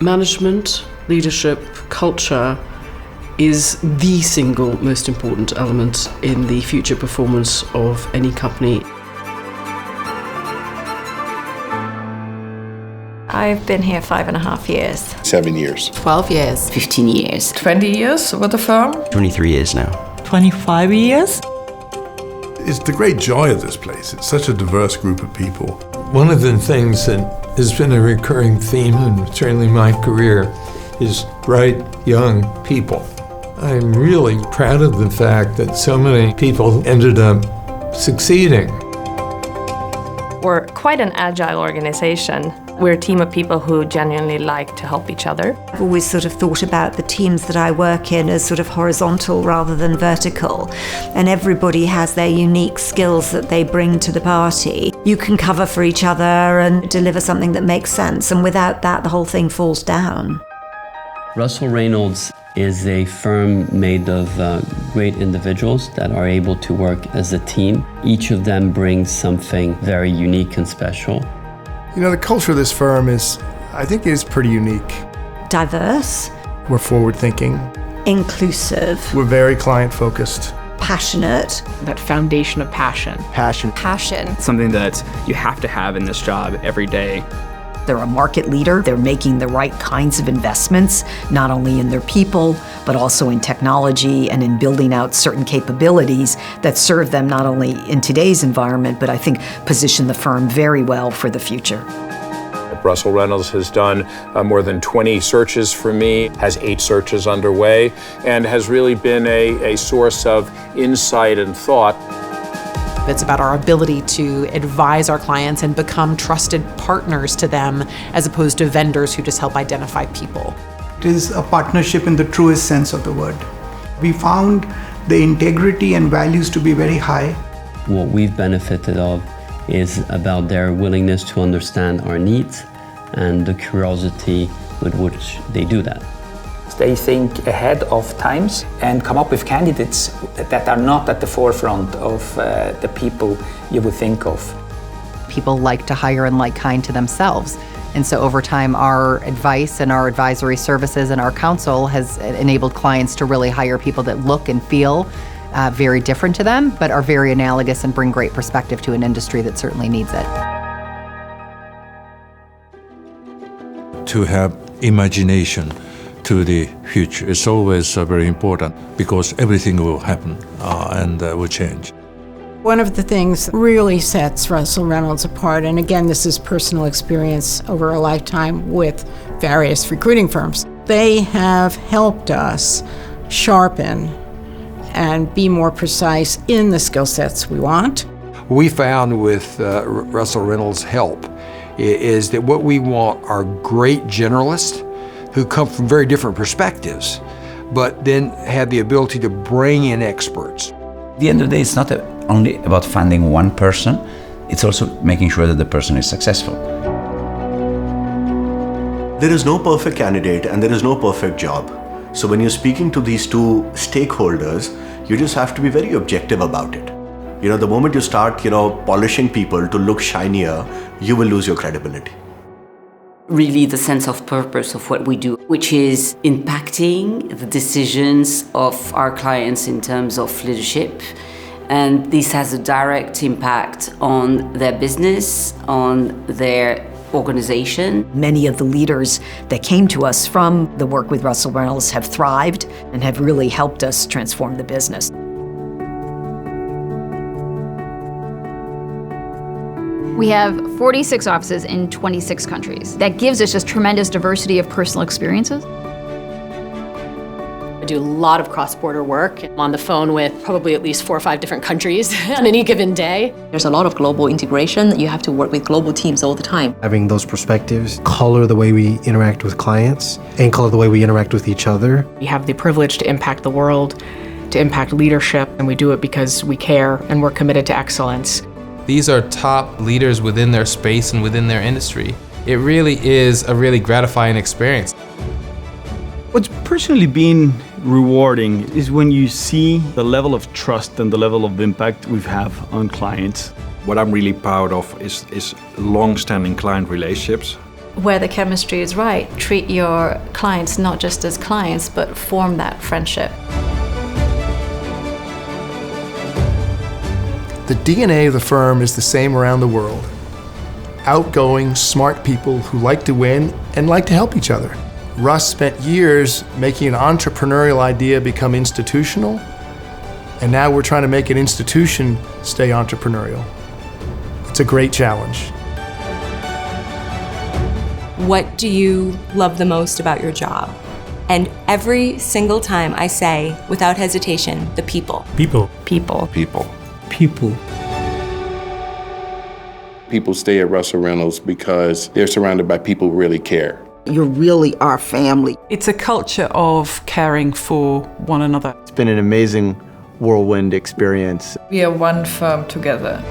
Management, leadership, culture is the single most important element in the future performance of any company. I've been here 5.5 years. 7 years. 12 years. 15 years. 20 years with the firm. 23 years now. 25 years. It's the great joy of this place. It's such a diverse group of people. One of the things that has been a recurring theme in certainly my career is bright, young people. I'm really proud of the fact that so many people ended up succeeding. We're quite an agile organization. We're a team of people who genuinely like to help each other. I've always sort of thought about the teams that I work in as sort of horizontal rather than vertical. And everybody has their unique skills that they bring to the party. You can cover for each other and deliver something that makes sense. And without that, the whole thing falls down. Russell Reynolds is a firm made of great individuals that are able to work as a team. Each of them brings something very unique and special. You know, the culture of this firm I think is pretty unique. Diverse. We're forward-thinking. Inclusive. We're very client-focused. Passionate. That foundation of passion. Passion. Something that you have to have in this job every day. They're a market leader. They're making the right kinds of investments, not only in their people, but also in technology and in building out certain capabilities that serve them not only in today's environment, but I think position the firm very well for the future. Russell Reynolds has done more than 20 searches for me, has 8 searches underway, and has really been a source of insight and thought. It's about our ability to advise our clients and become trusted partners to them as opposed to vendors who just help identify people. It is a partnership in the truest sense of the word. We found the integrity and values to be very high. What we've benefited of is about their willingness to understand our needs and the curiosity with which they do that. They think ahead of times and come up with candidates that are not at the forefront of the people you would think of. People like to hire and like kind to themselves. And so over time, our advice and our advisory services and our counsel has enabled clients to really hire people that look and feel very different to them, but are very analogous and bring great perspective to an industry that certainly needs it. To have imagination to the future is always very important because everything will happen and will change. One of the things that really sets Russell Reynolds apart, and again, this is personal experience over a lifetime with various recruiting firms, they have helped us sharpen and be more precise in the skill sets we want. We found with Russell Reynolds' help is that what we want are great generalists who come from very different perspectives, but then have the ability to bring in experts. At the end of the day, it's not only about finding one person, it's also making sure that the person is successful. There is no perfect candidate and there is no perfect job. So when you're speaking to these two stakeholders, you just have to be very objective about it. You know, the moment you start, polishing people to look shinier, you will lose your credibility. Really the sense of purpose of what we do, which is impacting the decisions of our clients in terms of leadership. And this has a direct impact on their business, on their organization. Many of the leaders that came to us from the work with Russell Reynolds have thrived and have really helped us transform the business. We have 46 offices in 26 countries. That gives us just tremendous diversity of personal experiences. I do a lot of cross-border work. I'm on the phone with probably at least 4 or 5 different countries on any given day. There's a lot of global integration. You have to work with global teams all the time. Having those perspectives color the way we interact with clients and color the way we interact with each other. We have the privilege to impact the world, to impact leadership, and we do it because we care and we're committed to excellence. These are top leaders within their space and within their industry. It really is a really gratifying experience. What's personally been rewarding is when you see the level of trust and the level of impact we have on clients. What I'm really proud of is long-standing client relationships. where the chemistry is right, treat your clients not just as clients, but form that friendship. The DNA of the firm is the same around the world. Outgoing, smart people who like to win and like to help each other. Russ spent years making an entrepreneurial idea become institutional, and now we're trying to make an institution stay entrepreneurial. It's a great challenge. What do you love the most about your job? And every single time I say, without hesitation, the people. People. People. People. People. People stay at Russell Reynolds because they're surrounded by people who really care. You really are family. It's a culture of caring for one another. It's been an amazing whirlwind experience. We are one firm together.